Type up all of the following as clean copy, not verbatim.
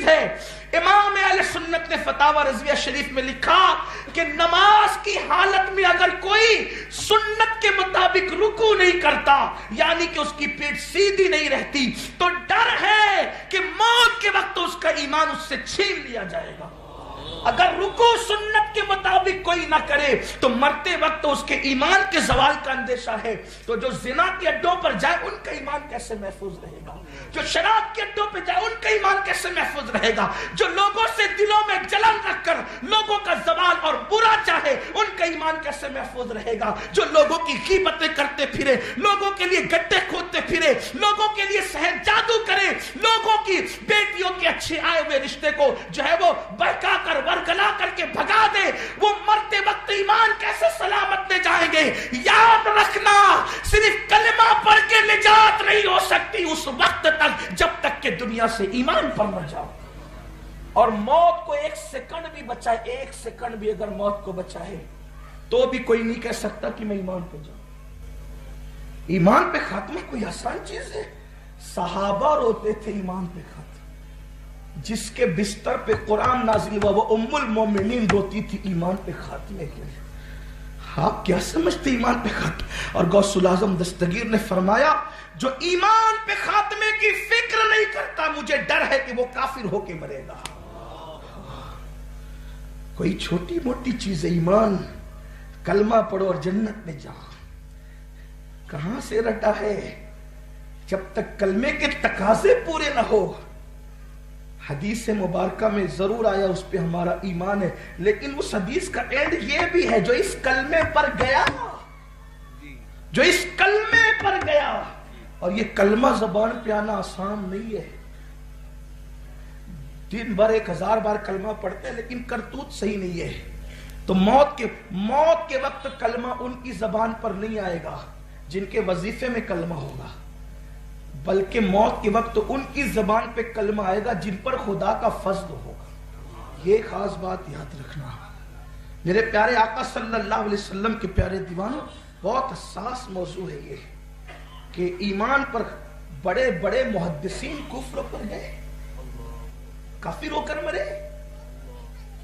ہے۔ امام اہل سنت نے فتاوی رضویہ شریف میں لکھا کہ نماز کی حالت میں اگر کوئی سنت کے مطابق رکوع نہیں کرتا، یعنی کہ اس کی پیٹھ سیدھی نہیں رہتی، تو ڈر ہے کہ موت کے وقت اس کا ایمان اس سے چھین لیا جائے گا۔ اگر رکوع سنت کے مطابق کوئی نہ کرے تو مرتے وقت اس کے ایمان کے زوال کا اندیشہ ہے۔ تو جو زنا کے اڈوں پر جائے ان کا ایمان کیسے محفوظ رہے گا؟ جو شراب کے اڈوں پہ جائے ان کا ایمان کیسے محفوظ رہے گا؟ جو لوگوں سے دلوں میں جلن رکھ کر لوگوں کا زوال اور برا چاہے ان کا ایمان کیسے محفوظ رہے گا؟ جو لوگوں کی غیبتیں کرتے پھرے، لوگوں کے لیے گڈھے کھودتے پھرے، لوگوں کے لیے سحر جادو کرے، لوگوں کی بیٹیوں کے اچھے آئے ہوئے رشتے کو جو ہے وہ بہکا کر ورگلا کر کے بھگا دے، وہ مرتے وقت ایمان کیسے سلامت لے جائیں گے؟ یاد رکھنا، صرف کلمہ پڑھ کے نجات نہیں ہو سکتی اس وقت تک جب تک کہ دنیا سے ایمان پر نہ جاؤ۔ اور موت کو ایک سیکنڈ بھی بچائے، ایک سیکنڈ بھی اگر موت کو بچائے تو بھی کوئی نہیں کہہ سکتا کہ میں ایمان پہ جاؤں۔ ایمان پہ خاتمہ کوئی آسان چیز ہے؟ صحابہ روتے تھے ایمان پہ خاتمہ، جس کے بستر پہ قرآن نازل ہوا وہ ام المومنین روتی تھی ایمان پہ خاتمے کے لیے۔ آپ کیا سمجھتے ایمان پہ خاتمہ؟ اور غوث الاعظم دستگیر نے فرمایا جو ایمان پہ خاتمے کی فکر نہیں کرتا مجھے ڈر ہے کہ وہ کافر ہو کے مرے گا۔ کوئی چھوٹی موٹی چیز ہے ایمان، کلمہ پڑھو اور جنت میں جاؤ، کہاں سے رٹا ہے؟ جب تک کلمے کے تقاضے پورے نہ ہو۔ حدیث مبارکہ میں ضرور آیا اس پہ ہمارا ایمان ہے، لیکن اس حدیث کا اینڈ یہ بھی ہے جو اس کلمے پر گیا، جو اس کلمے پر گیا، اور یہ کلمہ زبان پہ آنا آسان نہیں ہے۔ دن بھر 1000 بار کلمہ پڑھتے ہیں لیکن کرتوت صحیح نہیں ہے، تو موت کے وقت کلمہ ان کی زبان پر نہیں آئے گا جن کے وظیفے میں کلمہ ہوگا، بلکہ موت کے وقت ان کی زبان پہ کلمہ آئے گا جن پر خدا کا فضل ہوگا۔ یہ خاص بات یاد رکھنا۔ میرے پیارے آقا صلی اللہ علیہ وسلم کے پیارے دیوانوں، بہت حساس موضوع ہے یہ کہ ایمان پر بڑے بڑے محدثین کفر پر گئے، کافر ہو کر مرے۔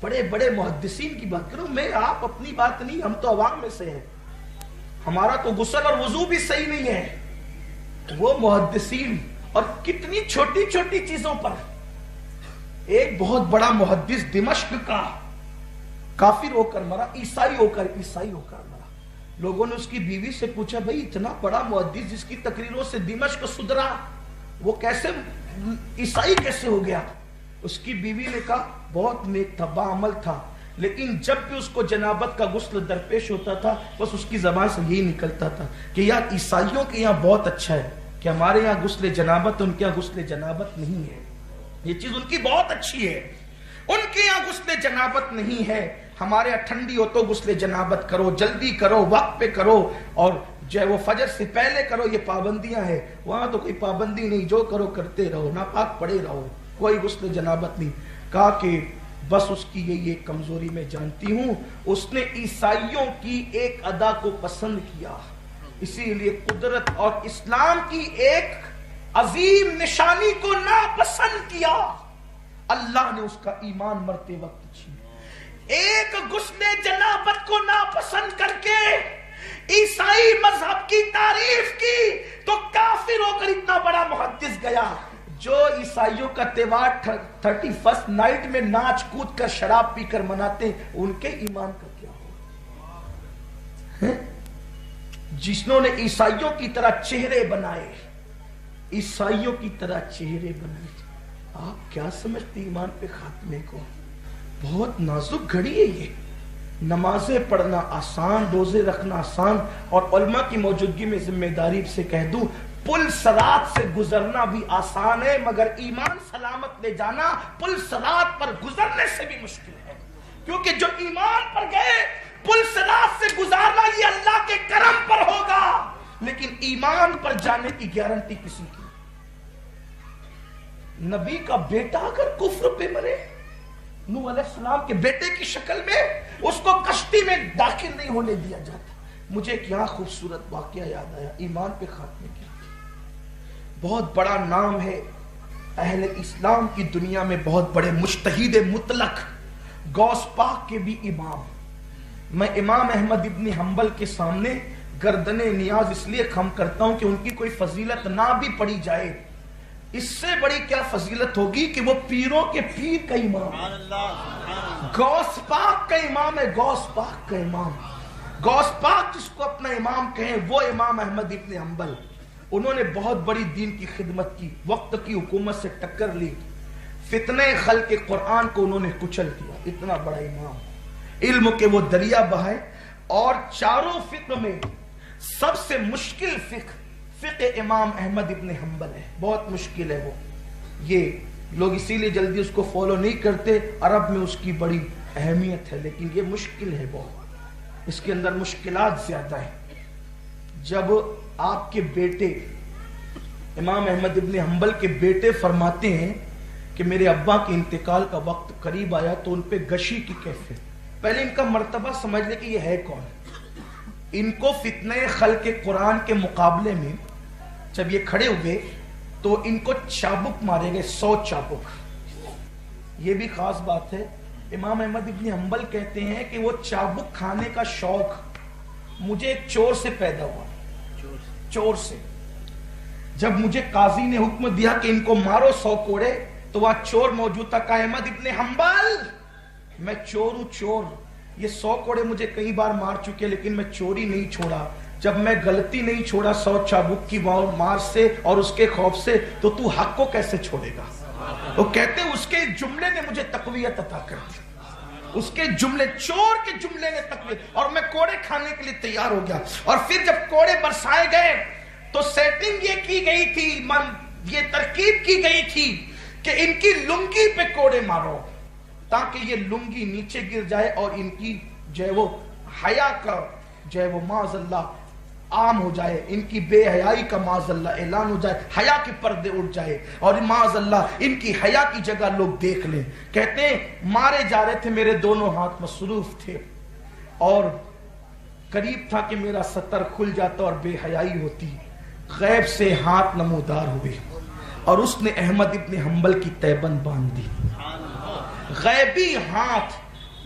بڑے بڑے محدثین کی بات کروں، میں آپ اپنی بات نہیں، ہم تو عوام میں سے ہیں، ہمارا تو غسل اور وضو بھی صحیح نہیں ہے۔ وہ محدثین، اور کتنی چھوٹی چھوٹی چیزوں پر۔ ایک بہت بڑا محدث دمشق کا کافر ہو کر مرا، عیسائی ہو کر مرا۔ لوگوں نے اس کی بیوی سے پوچھا بھئی اتنا بڑا محدث جس کی تقریروں سے دمشق سدھرا، وہ کیسے عیسائی کیسے ہو گیا؟ اس کی بیوی نے کہا بہت نیک تھا، باعمل تھا، لیکن جب بھی اس کو جنابت کا غسل درپیش ہوتا تھا بس اس کی زبان سے یہی نکلتا تھا کہ یار عیسائیوں کے یہاں بہت اچھا ہے کہ ہمارے یہاں غسل جنابت، ان کے یہاں غسل جنابت نہیں ہے، یہ چیز ان کی بہت اچھی ہے، ان کے یہاں غسل جنابت نہیں ہے، ہمارے یہاں ٹھنڈی ہو تو غسل جنابت کرو، جلدی کرو، وقت پہ کرو، اور جو ہے وہ فجر سے پہلے کرو، یہ پابندیاں ہیں۔ وہاں تو کوئی پابندی نہیں، جو کرو کرتے رہو، ناپاک پڑے رہو، کوئی غسل جنابت نہیں۔ کہا کہ بس اس کی یہ کمزوری میں جانتی ہوں، اس نے عیسائیوں کی ایک ادا کو پسند کیا، اسی لیے قدرت اور اسلام کی ایک عظیم نشانی کو ناپسند کیا، اللہ نے اس کا ایمان مرتے وقت چھین۔ ایک غسل جنابت کو ناپسند کر کے عیسائی مذہب کی تعریف کی تو کافر ہو کر اتنا بڑا محدث گیا۔ جو عیسائیوں کا تہوار 31 نائٹ میں ناچ کود کر شراب پی کر مناتے ہیں، ان کے ایمان کا کیا ہو؟ جنہوں نے عیسائیوں کی طرح چہرے بنائے، عیسائیوں کی طرح چہرے بنائے، آپ کیا سمجھتے ایمان پہ خاتمے کو؟ بہت نازک گھڑی ہے یہ۔ نمازیں پڑھنا آسان، روزے رکھنا آسان، اور علماء کی موجودگی میں ذمہ داری سے کہہ دوں پل صراط سے گزرنا بھی آسان ہے، مگر ایمان سلامت لے جانا پل صراط پر گزرنے سے بھی مشکل ہے، کیونکہ جو ایمان پر گئے پل صراط سے گزارنا یہ اللہ کے کرم پر ہوگا، لیکن ایمان پر جانے کی گارنٹی کسی کی۔ نبی کا بیٹا اگر کفر پہ مرے، نوح علیہ السلام کے بیٹے کی شکل میں، اس کو کشتی میں داخل نہیں ہونے دیا جاتا۔ مجھے ایک یہاں خوبصورت واقعہ یاد آیا ایمان پہ خاتمے کی۔ بہت بڑا نام ہے اہل اسلام کی دنیا میں بہت بڑے مجتہد مطلق، غوث پاک کے بھی امام. میں امام احمد ابن حنبل کے سامنے گردن نیاز اس لیے خم کرتا ہوں کہ ان کی کوئی فضیلت نہ بھی پڑی جائے، اس سے بڑی کیا فضیلت ہوگی کہ وہ پیروں کے پیر کا امام ہے، غوث پاک کا امام ہے، غوث پاک کا امام. غوث پاک جس کو اپنا امام کہیں وہ امام احمد ابن حنبل. انہوں نے بہت بڑی دین کی خدمت کی، وقت کی حکومت سے ٹکر لی، فتنہ خلق قرآن کو انہوں نے کچل دیا. اتنا بڑا امام، علم کے وہ دریا بہائے. اور چاروں فقہ میں سب سے مشکل فقہ امام احمد ابن حنبل ہے، بہت مشکل ہے وہ. یہ لوگ اسی لیے جلدی اس کو فالو نہیں کرتے، عرب میں اس کی بڑی اہمیت ہے، لیکن یہ مشکل ہے بہت، اس کے اندر مشکلات زیادہ ہیں. جب آپ کے بیٹے امام احمد ابن حنبل کے بیٹے فرماتے ہیں کہ میرے ابا کے انتقال کا وقت قریب آیا تو ان پہ غشی کی کیفیت. پہلے ان کا مرتبہ سمجھ لے کہ یہ ہے کون. ان کو فتنہ خلق قرآن کے مقابلے میں جب یہ کھڑے ہوئے تو ان کو چابک مارے گئے، 100 چابک. یہ بھی خاص بات ہے. امام احمد ابن حنبل کہتے ہیں کہ وہ چابک کھانے کا شوق مجھے ایک چور سے پیدا ہوا، چور سے. جب مجھے قاضی نے حکم دیا کہ ان کو مارو 100 کوڑے تو وہاں چور موجود تھا. کہا احمد ابن حنبل میں چور ہوں، چور. یہ 100 کوڑے مجھے کئی بار مار چکے لیکن میں چوری نہیں چھوڑا. جب میں غلطی نہیں چھوڑا 100 چابک کی مار سے اور اس کے خوف سے تو تو حق کو کیسے چھوڑے گا. وہ کہتے ہیں اس کے جملے نے مجھے تقویت عطا کر دی، اس کے جملے، چور کے جملے نے تقویت، اور میں کوڑے کھانے کے لیے تیار ہو گیا. اور پھر جب کوڑے برسائے گئے تو سیٹنگ یہ کی گئی تھی، یہ ترکیب کی گئی تھی کہ ان کی لنگی پہ کوڑے مارو تاکہ یہ لنگی نیچے گر جائے اور ان کی جو ہے وہ حیا کا جو ہے وہ معاذ اللہ عام ہو جائے، ان کی بے حیائی کا معاذ اللہ اعلان ہو جائے، حیا کے پردے اٹھ جائے اور معاذ اللہ ان کی حیا کی جگہ لوگ دیکھ لیں. کہتے ہیں مارے جا رہے تھے، میرے دونوں ہاتھ مصروف تھے اور قریب تھا کہ میرا سطر کھل جاتا اور بے حیائی ہوتی. غیب سے ہاتھ نمودار ہوئے اور اس نے احمد ابن حنبل کی تیبند باندھ دی. غیبی ہاتھ.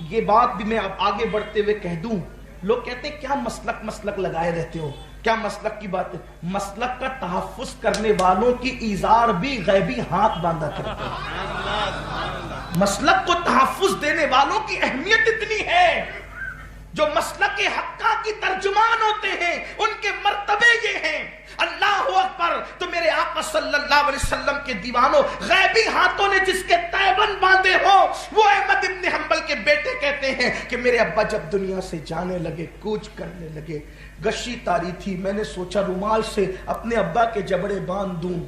یہ بات بھی میں اب آگے بڑھتے ہوئے کہہ دوں. لوگ کہتے ہیں کیا مسلک لگائے رہتے ہو، کیا مسلک کی بات ہے. مسلک کا تحفظ کرنے والوں کی ایزار بھی غیبی ہاتھ باندھا کرتے ہیں. مسلک کو تحفظ دینے والوں کی اہمیت اتنی ہے. جو مسلک حقہ کی ترجمان ہوتے ہیں ان کے مرتبے یہ ہیں. اللہ اکبر. تو میرے آقا صلی اللہ علیہ وسلم کے دیوانوں، غیبی ہاتھوں نے جس کے تیبند باندھے ہو وہ احمد ابن حنبل کے بیٹے کہتے ہیں کہ میرے ابا جب دنیا سے جانے لگے، کوچ کرنے لگے، غشی تاری تھی، میں نے سوچا رومال سے اپنے ابا کے جبڑے باندھ دوں.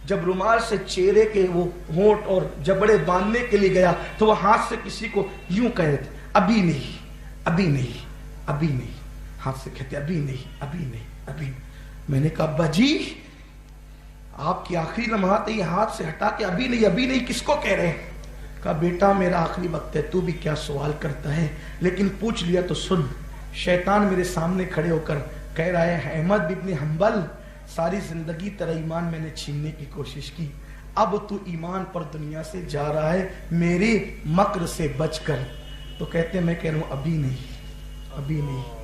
جب رومال سے چہرے کے وہ ہونٹ اور جبڑے باندھنے کے لیے گیا تو وہ ہاتھ سے کسی کو یوں کہہ رہے تھے، ابھی نہیں ابھی نہیں ابھی نہیں. ہاتھ سے کہتے ابھی نہیں ابھی نہیں ابھی نہیں. میں نے کہا ابا جی آپ کی آخری لمحات یہ ہاتھ سے ہٹا کے ابھی نہیں کس کو کہہ رہے ہیں. کہا بیٹا میرا آخری وقت ہے، تو بھی کیا سوال کرتا ہے، لیکن پوچھ لیا تو سن. شیطان میرے سامنے کھڑے ہو کر کہہ رہا ہے احمد ابن حنبل ساری زندگی تیرا ایمان میں نے چھیننے کی کوشش کی، اب تو ایمان پر دنیا سے جا رہا ہے میرے مکر سے بچ کر. تو کہتے ہیں میں کہہ رہا ہوں ابھی نہیں،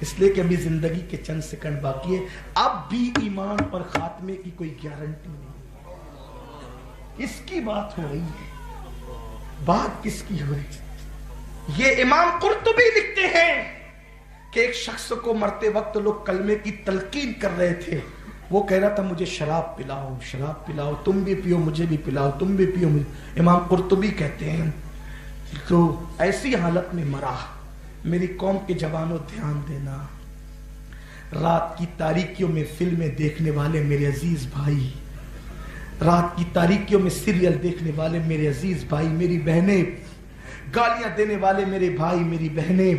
اس لیے کہ ابھی زندگی کے چند سیکنڈ باقی ہے. اب بھی ایمان پر خاتمے کی کوئی گارنٹی نہیں. اس کی بات ہو رہی ہے. بات کس کی ہو رہی ہے؟ یہ امام قرطبی لکھتے ہیں کہ ایک شخص کو مرتے وقت لوگ کلمے کی تلقین کر رہے تھے. وہ کہہ رہا تھا مجھے شراب پلاؤ، تم بھی پیو مجھے بھی پلاؤ، تم بھی پیو مجھے. امام قرطبی کہتے ہیں تو ایسی حالت میں مرا. میری قوم کے جوانوں دھیان دینا، رات کی تاریکیوں میں فلمیں دیکھنے والے میرے عزیز بھائی، رات کی تاریکیوں میں سیریل دیکھنے والے میرے عزیز بھائی میری بہنیں، گالیاں دینے والے میرے بھائی میری بہنیں،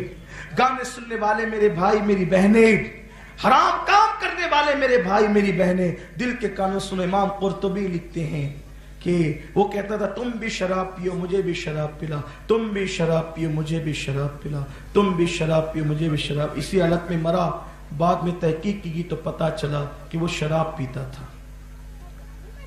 گانے سننے والے میرے بھائی میری بہنیں، حرام کام کرنے والے میرے بھائی میری بہنیں، دل کے کانوں سنو. امام قرطبی لکھتے ہیں کہ وہ کہتا تھا تم بھی شراب پیو مجھے بھی شراب پلا، تم بھی شراب پیو مجھے بھی شراب پلا، تم بھی شراب پیو مجھے بھی شراب. اسی حالت میں مرا. بعد میں تحقیق کی گئی تو پتا چلا کہ وہ شراب پیتا تھا.